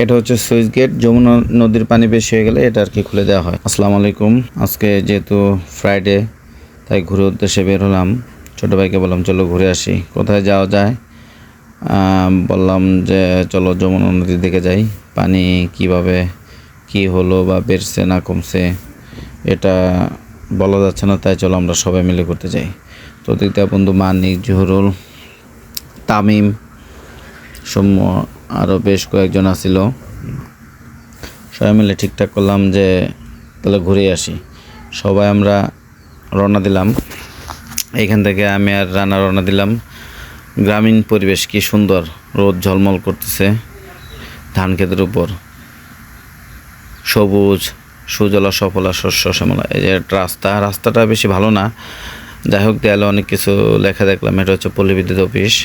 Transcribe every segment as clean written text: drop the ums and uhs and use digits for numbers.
এটা হচ্ছে switch gate. Jamuna নদীর পানি বেশি হয়ে গেলে এটা আর কি খুলে দেওয়া হয়। আসসালামু আলাইকুম। আজকে যেহেতু ফ্রাইডে, তাই ঘুরে উদ্দেশ্যে বের হলাম। ছোটো ভাইকে বললাম চলো ঘুরে আসি, কোথায় যাওয়া যায়। বললাম যে চলো যমুনা নদীর দিকে যাই। পানি কিভাবে কি হলো বা বেড়েছে না কমছে এটা বলা যাচ্ছে না, তাই চলো আমরা সবাই মিলে করতে যাই। তো দ্বিতীয় বন্ধু মানিক, জহুরুল, তামিম, সৌম্য আরও বেশ কয়েকজন আসিল। সবাই মিলে ঠিকঠাক করলাম যে তাহলে ঘুরে আসি। সবাই আমরা রওনা দিলাম। এইখান থেকে আমি আর রানা রওনা দিলাম। গ্রামীণ পরিবেশ কি সুন্দর, রোদ ঝলমল করতেছে ধান ক্ষেতের উপর, সবুজ সুজলা সফলা শস্য শ্যামলা। এই যে রাস্তাটা বেশি ভালো না, যাই হোক দেয়ালে অনেক কিছু লেখা দেখলাম। এটা হচ্ছে পল্লী বিদ্যুৎ অফিস।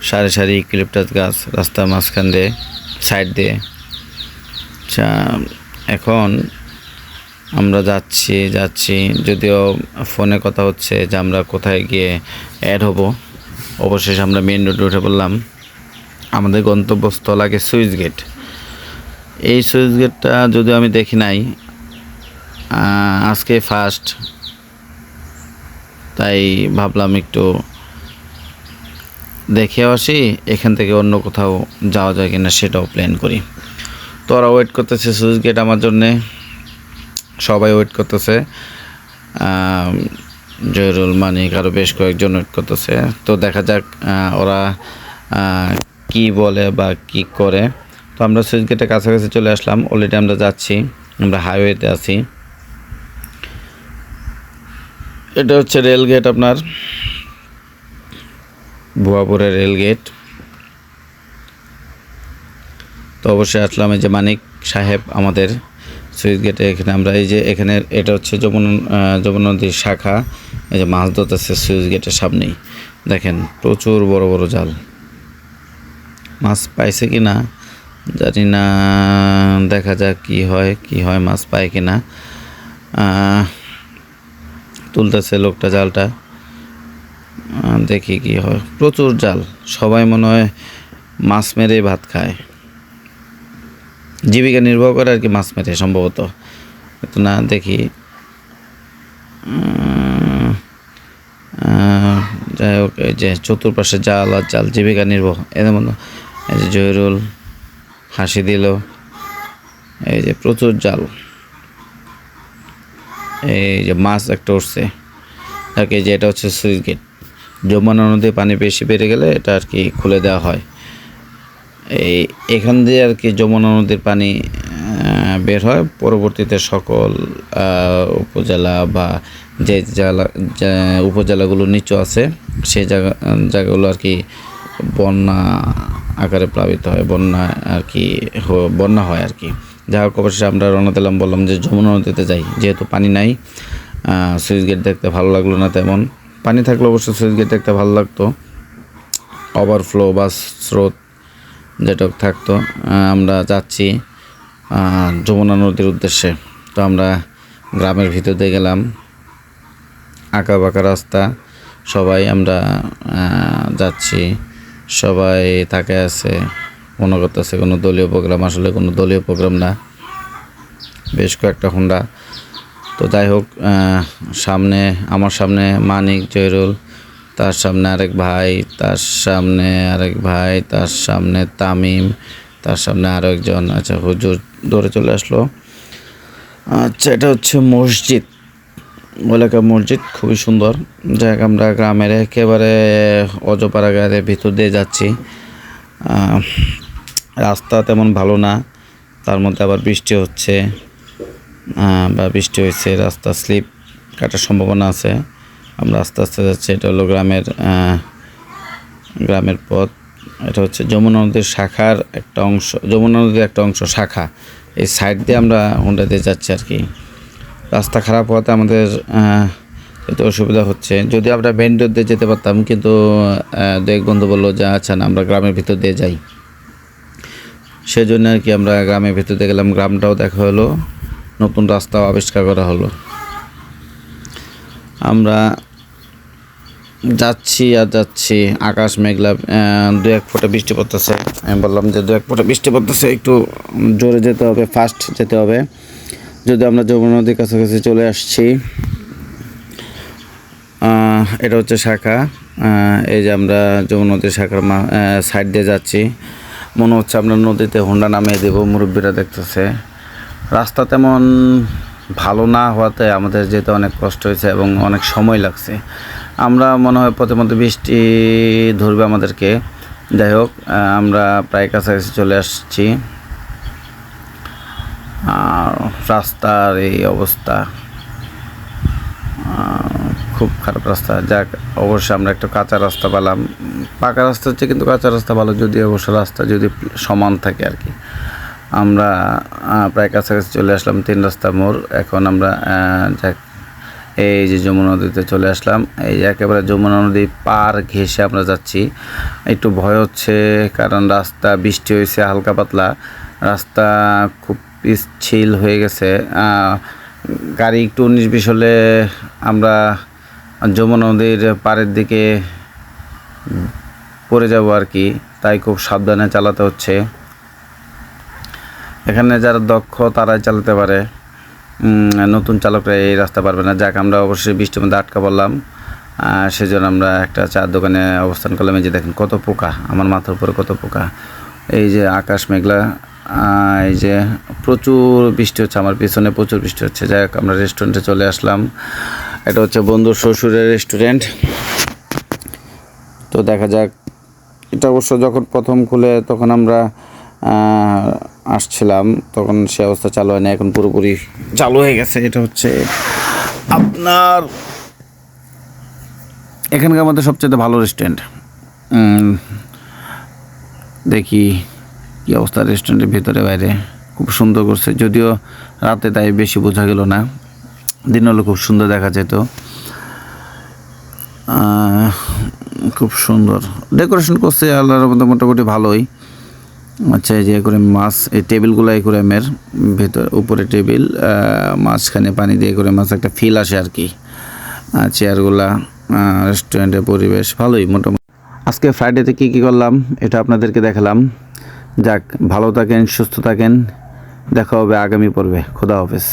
সারি সারি ইউক্যালিপটাস গাছ রাস্তার মাঝখান দিয়ে, সাইড দিয়ে। আচ্ছা, এখন আমরা যাচ্ছি যদিও ফোনে কথা হচ্ছে যে আমরা কোথায় গিয়ে অ্যাড হব। অবশেষে আমরা মেন রোডে উঠে পড়লাম। আমাদের গন্তব্যস্থল আগে সুইচ গেট। এই সুইচ গেটটা যদিও আমি দেখি নাই, আজকে ফার্স্ট, তাই ভাবলাম একটু দেখে আসি, এখান থেকে অন্য কোথাও যাওয়া যায় কিনা সেটাও প্ল্যান করি। তো ওরা ওয়েট করতেছে সুইচ গেট আমার জন্যে, সবাই ওয়েট করতেছে। জয়রুল, মানিক আরও বেশ কয়েকজন ওয়েট করতেছে। তো দেখা যাক ওরা কি বলে বা কি করে। তো আমরা সুইচ গেটের কাছাকাছি চলে আসলাম। অলরেডি আমরা যাচ্ছি, আমরা হাইওয়েতে আছি। এটা হচ্ছে রেল গেট, আপনার ভুয়াপুরের রেল গেট। তো অবশ্যই আসলাম। এই যে মানিক সাহেব আমাদের সুইচ গেটে। এখানে আমরা এই যে এখানে এটা হচ্ছে যমুনা নদীর শাখা। এই যে মাছ ধরতেছে সুইচ গেটের সামনেই, দেখেন প্রচুর বড় বড় জাল। মাছ পাইছে কি না জানি না, দেখা যাক কি হয় মাছ পায় কি না। তুলতেছে লোকটা জালটা, দেখি কি হয়। প্রচুর জাল, সবাই মনে হয় মাছ মেরে ভাত খায়, জীবিকা নির্বাহ করে আর কি মাছ মেরে সম্ভবত। তো না দেখি, যাই হোক এই যে চতুর্পাশে জাল আর জাল, জীবিকা নির্বাহ। এদের মধ্যে এই যে জহিরুল হাসি দিল, এই যে প্রচুর জাল। এই যে মাছ একটা উঠছে আর কি। যে এটা হচ্ছে সুইচ গেট। যমুনা নদীর পানি বেশি বেড়ে গেলে এটা আর কি খুলে দেওয়া হয়। এখান দিয়ে আর কি যমুনা নদীর পানি বের হয়। পরবর্তীতে সকল উপজেলা বা যে উপজেলাগুলো নিচু আছে সেই জায়গাগুলো আর কি বন্যা আকারে প্লাবিত হয়, বন্যা হয় আর কি। যাই হোক অবশ্যই আমরা রওনা দিলাম। বললাম যে যমুনা নদীতে যাই, যেহেতু পানি নাই। সুইচ গেট দেখতে ভালো লাগলো না তেমন, পানি থাকলে অবশ্যই সুইচ গেট দেখতে ভালো লাগতো, ওভারফ্লো বা স্রোত যেটা থাকতো। আমরা যাচ্ছি যমুনা নদীর উদ্দেশ্যে। তো আমরা গ্রামের ভিতর দিয়ে গেলাম, আঁকা বাঁকা রাস্তা। সবাই আমরা যাচ্ছি, সবাই থাকে আছে, মনে করতেছে কোনো দলীয় প্রোগ্রাম। আসলে কোনো দলীয় প্রোগ্রাম না, বেশ কয়েকটা হোন্ডা। তো যাই হোক, আমার সামনে মানিক, জয়রুল, তার সামনে আরেক ভাই, তার সামনে আরেক ভাই, তার সামনে তামিম, তার সামনে আরও একজন। আচ্ছা, হুজুর দৌড়ে চলে আসলো। আচ্ছা, এটা হচ্ছে মসজিদ, এলাকার মসজিদ, খুবই সুন্দর। যাই হোক আমরা গ্রামের একেবারে অজপাড়া গায়ের ভিতর দিয়ে যাচ্ছি। রাস্তা তেমন ভালো না, তার মধ্যে আবার বৃষ্টি হচ্ছে বা বৃষ্টি হয়েছে, রাস্তা স্লিপ কাটার সম্ভাবনা আছে। আমরা আস্তে আস্তে যাচ্ছি। এটা হলো গ্রামের পথ। এটা হচ্ছে যমুনা নদীর শাখার একটা অংশ, যমুনা নদীর একটা অংশ শাখা। এই সাইড দিয়ে আমরা হোন্ডা দিয়ে যাচ্ছি আর কি। রাস্তা খারাপ হওয়াতে আমাদের একটু অসুবিধা হচ্ছে। যদি আমরা মেইন রোড দিয়ে যেতে পারতাম, কিন্তু দেখ বন্ধু বললো যে আচ্ছা না, আমরা গ্রামের ভিতর দিয়ে যাই। সেজন্য আর কি আমরা গ্রামের ভিতর দিয়ে গেলাম। গ্রামটাও দেখা হলো, নতুন রাস্তাও আবিষ্কার করা হলো। আমরা যাচ্ছি আর যাচ্ছি, আকাশ মেঘলা, দু এক ফোঁটা বৃষ্টি পড়তেছে। আমি বললাম যে দু এক ফোঁটা বৃষ্টি পড়তেছে, একটু জোরে যেতে হবে, ফাস্ট যেতে হবে। যদি আমরা যমুনা নদীর কাছাকাছি চলে আসছি, এটা হচ্ছে শাখা। এই যে আমরা যমুনা নদীর শাখার সাইড দিয়ে যাচ্ছি। মনে হচ্ছে আমরা নদীতে হোন্ডা নামিয়ে দেবো, মুরব্বীরা দেখতেছে। রাস্তা তেমন ভালো না হওয়াতে আমাদের যেতে অনেক কষ্ট হয়েছে এবং অনেক সময় লাগছে। আমরা মনে হয় পথে মধ্যে বৃষ্টি ধরবে আমাদেরকে। যাই হোক, আমরা প্রায় কাছাকাছি চলে আসছি। আর রাস্তার এই অবস্থা, খুব খারাপ রাস্তা। যাক, অবশ্যই আমরা একটা কাঁচা রাস্তা পেলাম। পাকা রাস্তা হচ্ছে, কিন্তু কাঁচা রাস্তা ভালো, যদি অবশ্য রাস্তা যদি সমান থাকে আর কি। আমরা প্রায় কাছাকাছি চলে আসলাম, 3 রাস্তা মোড়। এখন আমরা যাক, এই যে যমুনা নদীতে চলে আসলাম। এই যে একেবারে যমুনা নদী পার ঘেঁষে আমরা যাচ্ছি। একটু ভয় হচ্ছে, কারণ রাস্তা বৃষ্টি হয়েছে হালকা পাতলা, রাস্তা খুব পিচ্ছিল হয়ে গেছে। গাড়ি একটু 19-20 হলে আমরা যমুনা নদীর পাড়ের দিকে পড়ে যাব আর কি। তাই খুব সাবধানে চালাতে হচ্ছে। এখানে যারা দক্ষ তারাই চালাতে পারে, নতুন চালকরা এই রাস্তা পারবে না। যাক, আমরা অবশ্যই বৃষ্টির মধ্যে আটকা পড়লাম, সেজন্য আমরা একটা চার দোকানে অবস্থান করলাম। এই যে দেখেন কত পোকা, আমার মাথার উপরে কত পোকা। এই যে আকাশ মেঘলা, এই যে প্রচুর বৃষ্টি হচ্ছে, আমার পিছনে প্রচুর বৃষ্টি হচ্ছে। যাই হোক, আমরা রেস্টুরেন্টে চলে আসলাম। এটা হচ্ছে বন্ধুর শ্বশুরের রেস্টুরেন্ট। তো দেখা যাক, এটা অবশ্য যখন প্রথম খুলে তখন আমরা আসছিলাম, তখন সে অবস্থা চালু হয় না, এখন পুরোপুরি চালু হয়ে গেছে। এটা হচ্ছে আপনার এখানকার মধ্যে সবচেয়ে ভালো রেস্টুরেন্ট। দেখি কী অবস্থা রেস্টুরেন্টের ভিতরে বাইরে, খুব সুন্দর করছে। যদিও রাতে তাই বেশি বোঝা গেল না, দিন হলে খুব সুন্দর দেখা যেত। খুব সুন্দর ডেকোরেশন করছে, আল্লাহর মধ্যে মোটামুটি ভালোই। আচ্ছা, এই যে করে মাছ, এই টেবিলগুলো একুরিয়ামের ভেতর, উপরে টেবিল, মাঝখানে পানি দিয়ে করে মাছ, একটা ফিল আসে আর কি। চেয়ারগুলা, রেস্টুরেন্টের পরিবেশ ভালোই মোটামুটি। আজকে ফ্রাইডেতে কী কী করলাম এটা আপনাদেরকে দেখালাম। যাক, ভালো থাকেন, সুস্থ থাকেন, দেখা হবে আগামী পর্বে। খোদা হাফেজ।